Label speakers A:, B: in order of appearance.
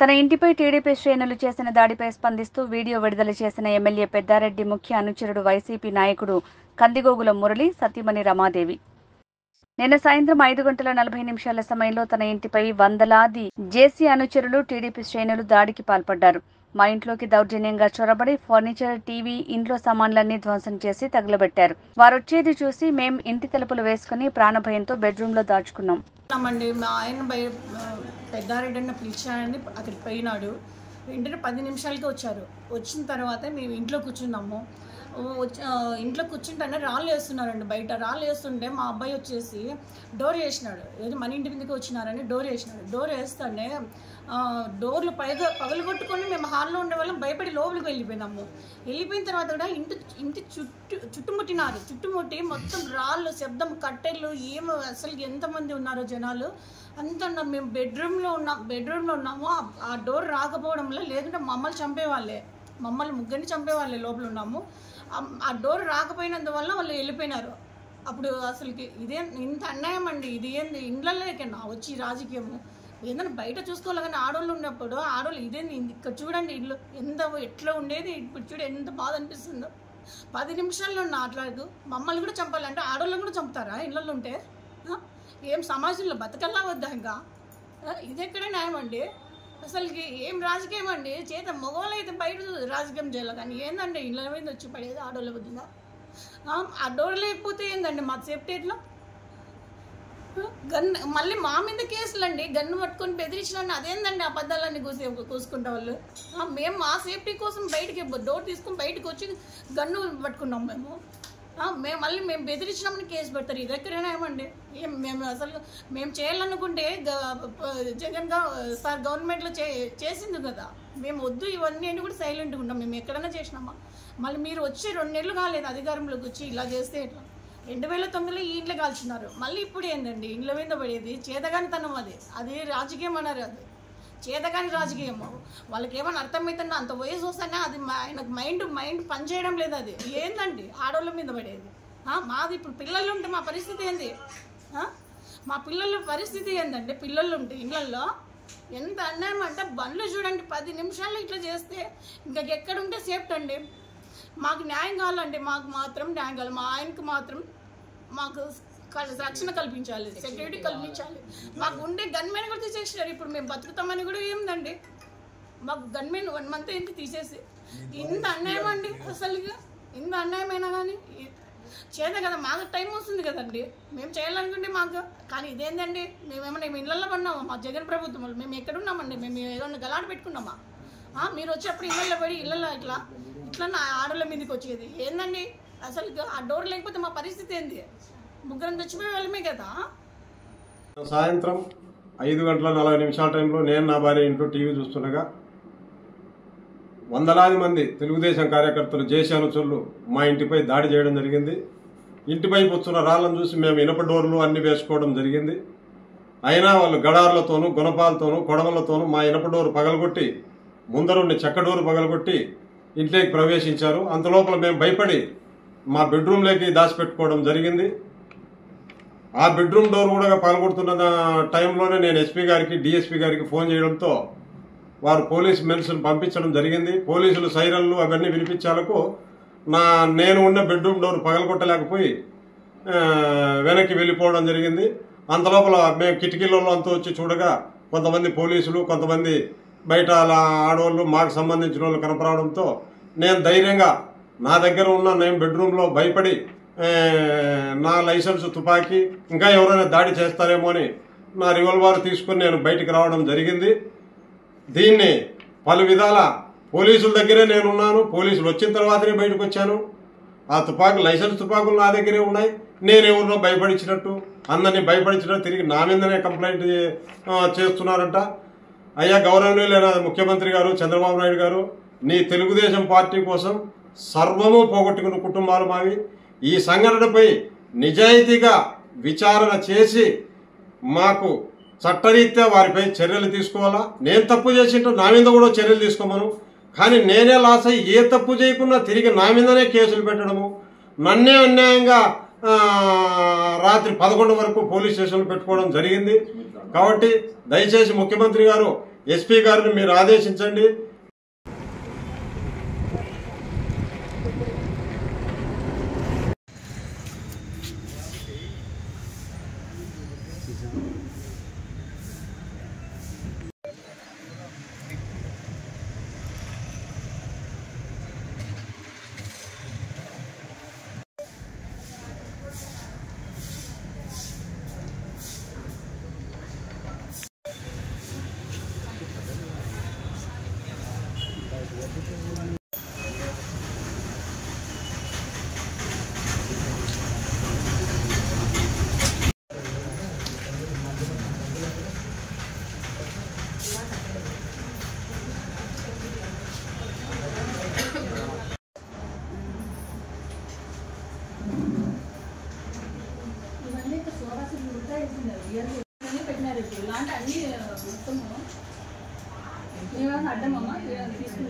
A: తన ఇంటిపై టీడీపీ శ్రేణులు చేసిన దాడిపై స్పందిస్తూ వీడియో విడుదల చేసిన ఎమ్మెల్యే పెద్దారెడ్డి ముఖ్య అనుచరుడు వైసీపీ నాయకుడు కందిగోగుల మురళి సతీమణి రమాదేవి నిన్న సాయంత్రం 5:40 సమయంలో తన ఇంటిపై వందలాది జేసీ అనుచరులు టీడీపీ శ్రేణులు దాడికి పాల్పడ్డారు. మా ఇంట్లోకి దౌర్జన్యంగా చొరబడి ఫర్నిచర్, టీవీ, ఇంట్లో సామాన్లన్నీ ధ్వంసం చేసి తగలబెట్టారు. వారొచ్చేది చూసి మేం ఇంటి తలుపులు వేసుకుని ప్రాణభయంతో బెడ్రూమ్లో దాచుకున్నాం.
B: మా ఆయన పెద్దారెడ్డి అన్న పిలిచారని అక్కడికి పోయినాడు. వెంటనే 10 నిమిషాలకి వచ్చారు. వచ్చిన తర్వాత మేము ఇంట్లో కూర్చున్నాము. ఇంట్లో కూర్చుంటేనే రాళ్ళు వేస్తున్నారండి. బయట రాళ్ళు వేస్తుంటే మా అబ్బాయి వచ్చేసి డోర్ వేసినాడు. ఏదో మన ఇంటి మీదకి వచ్చినారని డోర్ వేసినాడు. డోర్ వేస్తుంటే డోర్లు పగలగొట్టుకొని మేము హాల్లో ఉండే వాళ్ళం భయపడి లోపలికి వెళ్ళిపోయినాము. వెళ్ళిపోయిన తర్వాత కూడా ఇంటి చుట్టుముట్టినారు. చుట్టుముట్టి మొత్తం రాళ్ళు, శబ్దం, కట్టెలు, ఏమో అసలు ఎంతమంది ఉన్నారో జనాలు అంత. మేము బెడ్రూమ్లో ఉన్నాము. ఆ డోర్ రాకపోవడంలో లేకుంటే మమ్మల్ని చంపేవాళ్ళే, మమ్మల్ని ముగ్గురిని చంపేవాళ్ళే లోపల ఉన్నాము. ఆ డోర్ రాకపోయినందువల్ల వాళ్ళు వెళ్ళిపోయినారు. అప్పుడు అసలుకి ఇంత అన్యాయం అండి. ఇది ఏంది ఇండ్లలోకన్నా వచ్చి రాజకీయము ఏదైనా బయట చూసుకోవాలి కానీ ఆడవాళ్ళు ఉన్నప్పుడు ఆడవాళ్ళు ఇదేంది ఇక్కడ చూడండి ఇల్లు ఎట్లా ఉండేది, ఇప్పుడు చూడు ఎంత బాధ అనిపిస్తుందో. 10 నిమిషాల్లో ఆటలాడు మమ్మల్ని కూడా చంపాలంటే ఆడవాళ్ళని కూడా చంపుతారా ఇళ్ళల్లో ఉంటే? ఏం సమాజంలో బతకల్లా వద్దా? ఇంకా ఇది ఎక్కడ న్యాయం అండి? అసలుకి ఏం రాజకీయం అండి? మగవాళ్ళు అయితే బయట రాజకీయం చేయాలి కానీ ఏందండి ఇళ్ళ మీద వచ్చి పడేది ఆడవాళ్ళ వద్దుగా? ఆ డోర్ లేకపోతే ఏందండి మా సేఫ్టీ ఎట్లా? మళ్ళీ మా మీద కేసులు అండి. గన్ను పట్టుకొని బెదిరించినండి. అదేందండి అబద్ధాలన్నీ కూసుకుంటా వాళ్ళు? మేము మా సేఫ్టీ కోసం బయటికి డోర్ తీసుకుని బయటకు వచ్చి గన్ను పట్టుకున్నాం మేము. మేము బెదిరించినామని కేసు పెడతారు. ఇది ఎక్కడైనా ఏమండి? మేము చేయాలనుకుంటే జగన్ సార్ గవర్నమెంట్లో చేసింది కదా. మేము వద్దు ఇవన్నీ అని కూడా సైలెంట్గా ఉంటాం. మేము ఎక్కడైనా చేసినామా? మళ్ళీ మీరు వచ్చి 2 నెలలు కాలేదు అధికారంలోకి వచ్చి ఇలా చేస్తే ఎట్లా? 2009లో ఈ ఇంట్లో కాల్చున్నారు. మళ్ళీ ఇప్పుడు ఏందండి ఇంట్లో మీద పడేది? చేతగానితనం అది రాజకీయం అన్నారు. అది చేతగాని రాజకీయము. వాళ్ళకి ఏమైనా అర్థమవుతుందో అంత వయసు వస్తేనే అది ఆయనకు మైండ్ పనిచేయడం లేదు. అది ఏందండి ఆడవాళ్ళ మీద పడేది? మాది ఇప్పుడు పిల్లలు ఉంటే మా పరిస్థితి ఏంది? మా పిల్లల పరిస్థితి ఏందండి? పిల్లలు ఉంటే ఇళ్ళల్లో ఎంత అన్యాయం అంటే బండ్లు చూడండి 10 నిమిషాల్లో ఇట్లా చేస్తే ఇంకా ఎక్కడుంటే సేఫ్టీ అండి? మాకు న్యాయం కావాలండి. మాకు మాత్రం న్యాయం కావాలి. మా ఆయనకు మాత్రం మాకు రక్షణ కల్పించాలి, సెక్యూరిటీ కల్పించాలి. మాకు ఉండే గన్మెన్ కూడా తీసేసినారు. ఇప్పుడు మేము బతుకుతామని కూడా ఏముందండి? మాకు గన్మెన్ 1 మంత్ ఏంటి తీసేసి ఇంత అన్యాయం అండి. అసలు ఇంత అన్యాయమైనా కానీ చేత కదా. మాకు టైం వస్తుంది కదండి మేము చేయాలనుకుంటే మాకు. కానీ ఇదేంటండి? మేమేమన్నా ఇళ్ళల్లో పడినామా? మా జగన్ ప్రభుత్వం మేము ఎక్కడున్నామండి? మేము ఏదన్నా గలాట పెట్టుకున్నామా? మీరు వచ్చేప్పుడు ఇళ్ళల్లో పడి ఇళ్ళల్లో ఇట్లా నా ఆడోళ్ళ మీదకి వచ్చేది ఏందండి? అసలు ఆ డోర్ లేకపోతే మా పరిస్థితి ఏంది? ముగ్గురం తెచ్చిపోయే వాళ్ళమే కదా.
C: సాయంత్రం 5:40 టైంలో నేను నా భార్య ఇంట్లో టీవీ చూస్తుండగా వందలాది మంది తెలుగుదేశం కార్యకర్తలు, జేసీ అనుచరులు మా ఇంటిపై దాడి చేయడం జరిగింది. ఇంటిపై వస్తున్న రాళ్లను చూసి మేము ఇనప డోర్లు అన్ని వేసుకోవడం జరిగింది. అయినా వాళ్ళు గడార్లతోనూ, గుణపాలతోనూ, కొడవలతోనూ మా ఇనప డోరు పగలగొట్టి, ముందరుండి చెక్క డోరు పగలగొట్టి ఇంట్లోకి ప్రవేశించారు. అంతలోపల మేము భయపడి మా బెడ్రూమ్లోకి దాచిపెట్టుకోవడం జరిగింది. ఆ బెడ్రూమ్ డోర్ కూడా పగలగొడుతున్న టైంలోనే నేను ఎస్పీ గారికి, డిఎస్పీ గారికి ఫోన్ చేయడంతో వారు పోలీస్ మెన్స్ను పంపించడం జరిగింది. పోలీసులు సైరన్లు అవన్నీ వినిపించాలకు నేను ఉన్న బెడ్రూమ్ డోర్ పగలగొట్టలేకపోయి వెనక్కి వెళ్ళిపోవడం జరిగింది. అంతలోపల మేము కిటికీలలో అంతా వచ్చి చూడగా కొంతమంది పోలీసులు, కొంతమంది బయట ఆడవాళ్ళు, మాకు సంబంధించిన వాళ్ళు కనపడడంతో నేను ధైర్యంగా నా దగ్గర ఉన్న నేను బెడ్రూమ్లో భయపడి నా లైసెన్స్ తుపాకీ ఇంకా ఎవరైనా దాడి చేస్తారేమో అని నా రివాల్వర్ తీసుకుని నేను బయటికి రావడం జరిగింది. దీన్ని పలు విధాల పోలీసుల దగ్గరే నేనున్నాను. పోలీసులు వచ్చిన తర్వాతనే బయటకు వచ్చాను. ఆ లైసెన్స్ తుపాకులు నా దగ్గరే ఉన్నాయి. నేనెవరినో భయపడించినట్టు, అందరినీ భయపడించినట్టు తిరిగి నా మీదనే కంప్లైంట్ చేస్తున్నారంట. అయ్యా గౌరవనీయులైన ముఖ్యమంత్రి గారు చంద్రబాబు నాయుడు గారు, నీ తెలుగుదేశం పార్టీ కోసం సర్వము పోగొట్టుకున్న కుటుంబాలు మావి. ఈ సంఘటనపై నిజాయితీగా విచారణ చేసి మాకు చట్టరీత్యా వారిపై చర్యలు తీసుకోవాలా. నేను తప్పు చేసింటే నా మీద కూడా చర్యలు తీసుకోమను. కానీ నేనే లాస్ అయ్యి ఏ తప్పు చేయకుండా తిరిగి నా మీదనే కేసులు పెట్టడము, నన్నే అన్యాయంగా రాత్రి 11 వరకు పోలీస్ స్టేషన్లో పెట్టుకోవడం జరిగింది. కాబట్టి దయచేసి ముఖ్యమంత్రి గారు ఎస్పీ గారిని మీరు ఆదేశించండి.
B: పెట్టినారు ఇలాంటి అన్ని మొత్తము అడ్డమమ్మా తీసుకు